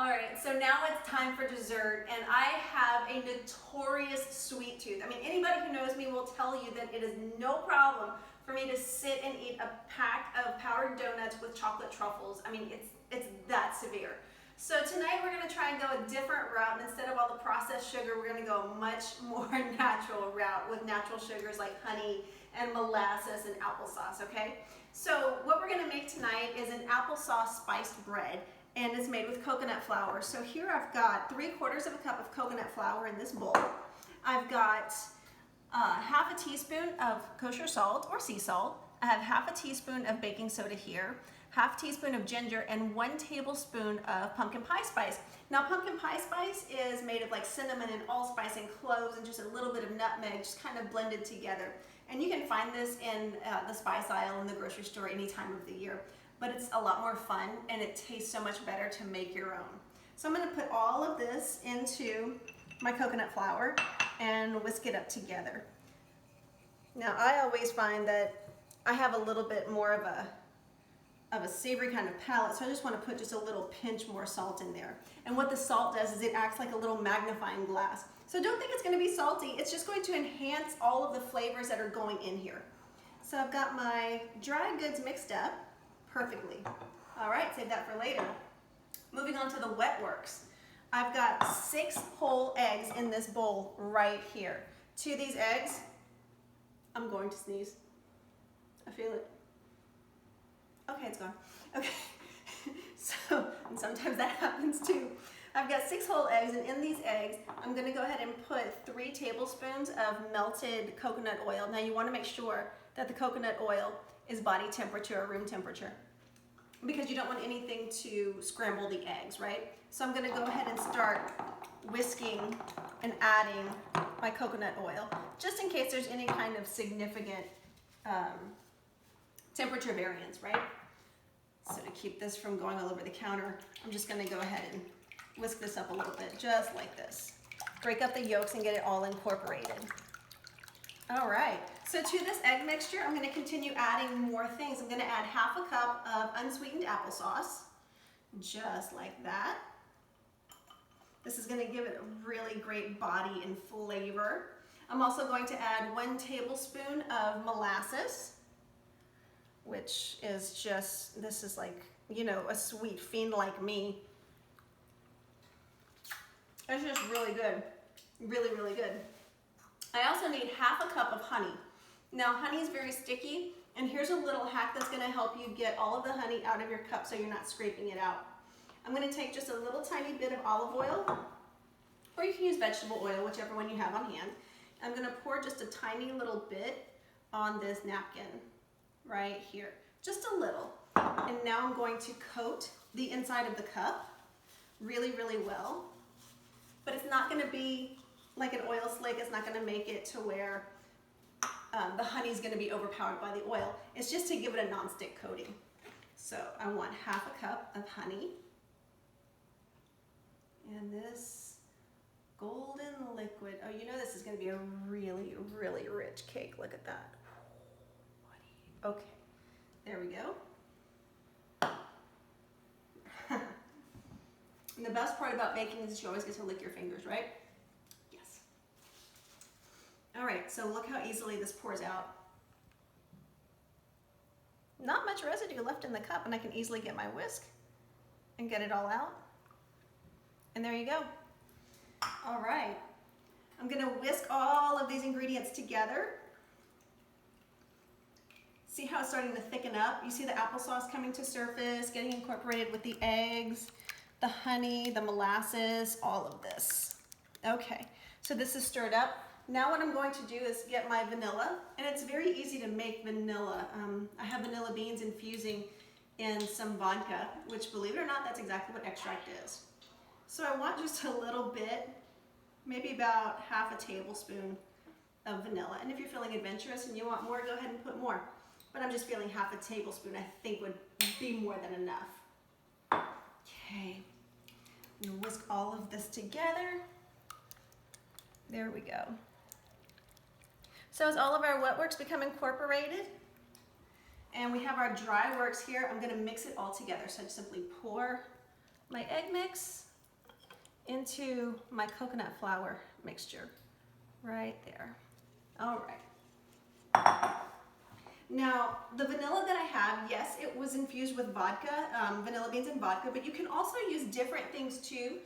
All right, so now it's time for dessert, and I have a notorious sweet tooth. I mean, anybody who knows me will tell you that it is no problem for me to sit and eat a pack of powdered donuts with chocolate truffles. I mean, it's that severe. So tonight we're gonna try and go a different route. Instead of all the processed sugar, we're gonna go a much more natural route with natural sugars like honey and molasses and applesauce, okay? So what we're gonna make tonight is an applesauce spiced bread, and it's made with coconut flour. So here I've got 3/4 of a cup of coconut flour in this bowl. I've got half a teaspoon of kosher salt or sea salt. I have half a teaspoon of baking soda here, half teaspoon of ginger, and 1 tablespoon of pumpkin pie spice. Now pumpkin pie spice is made of like cinnamon and allspice and cloves and just a little bit of nutmeg, just kind of blended together. And you can find this in the spice aisle in the grocery store any time of the year. But it's a lot more fun and it tastes so much better to make your own. So I'm going to put all of this into my coconut flour and whisk it up together. Now I always find that I have a little bit more of a savory kind of palate, so I just want to put just a little pinch more salt in there. And what the salt does is it acts like a little magnifying glass. So don't think it's going to be salty, it's just going to enhance all of the flavors that are going in here. So I've got my dry goods mixed up perfectly. All right, save that for later. Moving on to the wet works. I've got 6 whole eggs in this bowl right here. To these eggs, I'm going to sneeze. I feel it. Okay, it's gone. Okay, so, and sometimes that happens too. I've got 6 whole eggs, and in these eggs, I'm gonna go ahead and put 3 tablespoons of melted coconut oil. Now you wanna make sure that the coconut oil is body temperature or room temperature, because you don't want anything to scramble the eggs, right? So I'm gonna go ahead and start whisking and adding my coconut oil, just in case there's any kind of significant temperature variance, right? So to keep this from going all over the counter, I'm just gonna go ahead and whisk this up a little bit, just like this. Break up the yolks and get it all incorporated. All right, so to this egg mixture, I'm gonna continue adding more things. I'm gonna add half a cup of unsweetened applesauce, just like that. This is gonna give it a really great body and flavor. I'm also going to add 1 tablespoon of molasses, which is just, this is like, you know, a sweet fiend like me. It's just really good, really, really good. I also need half a cup of honey. Now honey is very sticky, and here's a little hack that's gonna help you get all of the honey out of your cup so you're not scraping it out. I'm gonna take just a little tiny bit of olive oil, or you can use vegetable oil, whichever one you have on hand. I'm gonna pour just a tiny little bit on this napkin right here, just a little. And now I'm going to coat the inside of the cup really, really well. But it's not gonna be like an oil slick. It's not gonna make it to where the honey is gonna be overpowered by the oil. It's just to give it a non-stick coating. So I want half a cup of honey. And this golden liquid, oh, you know this is gonna be a really, really rich cake. Look at that. Okay, there we go. And the best part about baking is you always get to lick your fingers, right? Yes. All right, so look how easily this pours out. Not much residue left in the cup, and I can easily get my whisk and get it all out. And there you go. All right, I'm gonna whisk all of these ingredients together. See how it's starting to thicken up? You see the applesauce coming to surface, getting incorporated with the eggs, the honey, the molasses, all of this. Okay, so this is stirred up. Now what I'm going to do is get my vanilla, and it's very easy to make vanilla. I have vanilla beans infusing in some vodka, which, believe it or not, that's exactly what extract is. So I want just a little bit, maybe about half a tablespoon of vanilla. And if you're feeling adventurous and you want more, go ahead and put more. But I'm just feeling half a tablespoon, I think would be more than enough. Okay, I'm gonna whisk all of this together. There we go. So as all of our wet works become incorporated, and we have our dry works here, I'm gonna mix it all together. So I just simply pour my egg mix into my coconut flour mixture right there. All right. Now, the vanilla that I have, yes, it was infused with vodka, vanilla beans and vodka, but you can also use different things too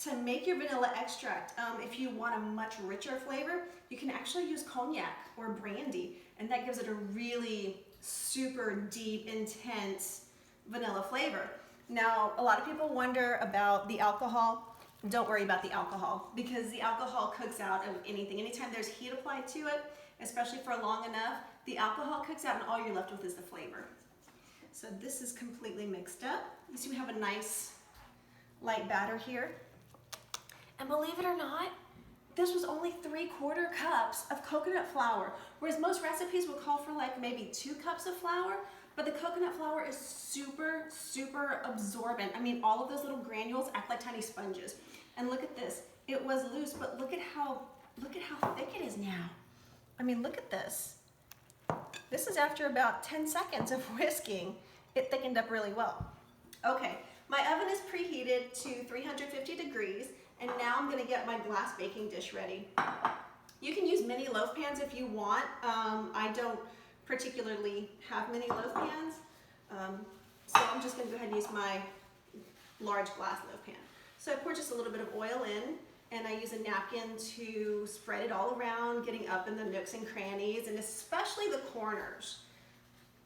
to make your vanilla extract. If you want a much richer flavor, you can actually use cognac or brandy, and that gives it a really super deep, intense vanilla flavor. Now, a lot of people wonder about the alcohol. Don't worry about the alcohol, because the alcohol cooks out of anything. Anytime there's heat applied to it, especially for long enough, the alcohol cooks out and all you're left with is the flavor. So this is completely mixed up. You see we have a nice light batter here. And believe it or not, this was only 3/4 cups of coconut flour, whereas most recipes will call for like maybe 2 cups of flour, but the coconut flour is super, super absorbent. I mean, all of those little granules act like tiny sponges. And look at this. It was loose, but look at how thick it is now. I mean, look at this. This is after about 10 seconds of whisking. It thickened up really well. Okay, my oven is preheated to 350 degrees, and now I'm gonna get my glass baking dish ready. You can use mini loaf pans if you want. I don't particularly have mini loaf pans, so I'm just gonna go ahead and use my large glass loaf pan. So I pour just a little bit of oil in, and I use a napkin to spread it all around, getting up in the nooks and crannies, and especially the corners.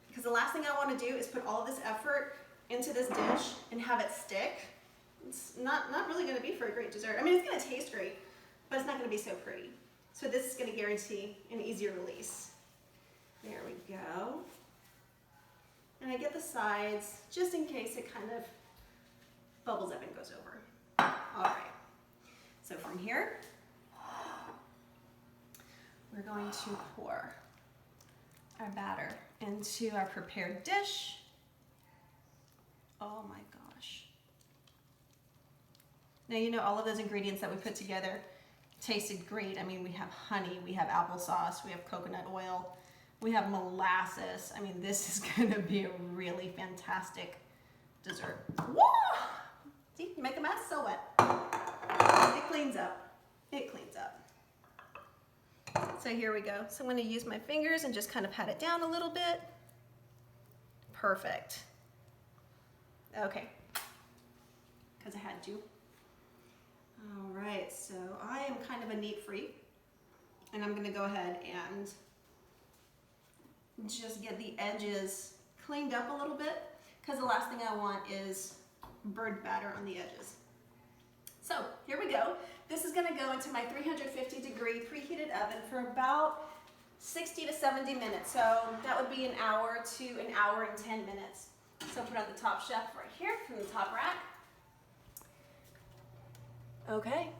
Because the last thing I want to do is put all of this effort into this dish and have it stick. It's not really going to be for a great dessert. I mean, it's going to taste great, but it's not going to be so pretty. So this is going to guarantee an easier release. There we go. And I get the sides just in case it kind of bubbles up and goes over. All right. So from here, we're going to pour our batter into our prepared dish. Oh my gosh. Now, you know, all of those ingredients that we put together tasted great. I mean, we have honey, we have applesauce, we have coconut oil, we have molasses. I mean, this is gonna be a really fantastic dessert. Woo! See, you make a mess, so what? It cleans up. It cleans up. So here we go. So I'm going to use my fingers and just kind of pat it down a little bit. Perfect. Okay. Because I had to. All right, so I am kind of a neat freak. And I'm going to go ahead and just get the edges cleaned up a little bit, because the last thing I want is burnt batter on the edges. So here we go. This is going to go into my 350 degree preheated oven for about 60 to 70 minutes. So that would be an hour to an hour and 10 minutes. So put on the top shelf right here from the top rack. Okay,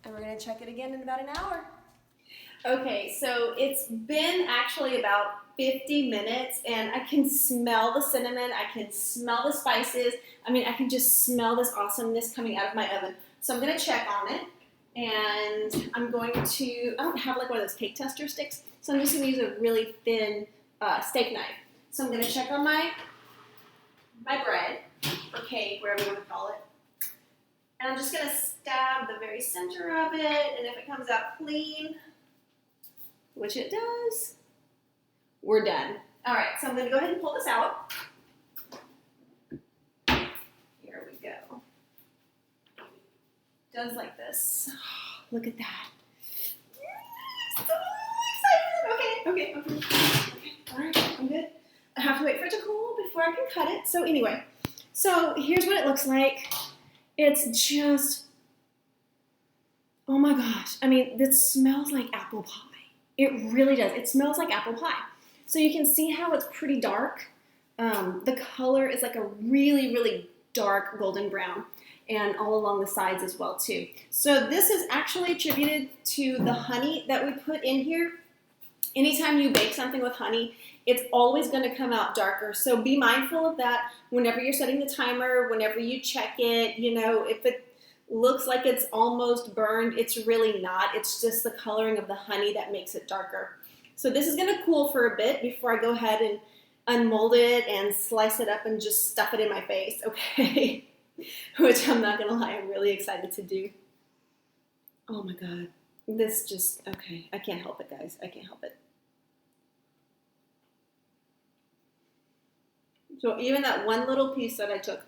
and we're going to check it again in about an hour. Okay, so it's been actually about 50 minutes, and I can smell the cinnamon, I can smell the spices. I mean, I can just smell this awesomeness coming out of my oven. So I'm gonna check on it, and I'm going to, I don't have like one of those cake tester sticks, so I'm just gonna use a really thin steak knife. So I'm gonna check on my bread, or cake, whatever you wanna call it. And I'm just gonna stab the very center of it, and if it comes out clean, which it does, we're done. All right, so I'm gonna go ahead and pull this out. Here we go. Does like this. Oh, look at that. So excited. Okay. All right, I'm good. I have to wait for it to cool before I can cut it. So anyway, so here's what it looks like. It's just, oh my gosh. I mean, this smells like apple pie. It really does. It smells like apple pie. So you can see how it's pretty dark. The color is like a really, really dark golden brown, and all along the sides as well too. So this is actually attributed to the honey that we put in here. Anytime you bake something with honey, it's always going to come out darker. So be mindful of that whenever you're setting the timer, whenever you check it. You know, if it looks like it's almost burned, it's really not. It's just the coloring of the honey that makes it darker. So this is going to cool for a bit before I go ahead and unmold it and slice it up and just stuff it in my face, okay? which I'm not gonna lie, I'm really excited to do. Oh my God, this just, okay, I can't help it, guys, I can't help it. So even that one little piece that I took,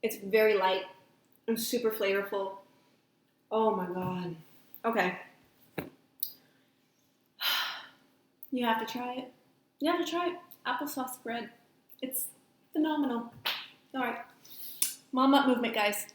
it's very light and super flavorful. Oh my God. Okay. You have to try it. You have to try it. Applesauce bread. It's phenomenal. All right. Mom up movement, guys.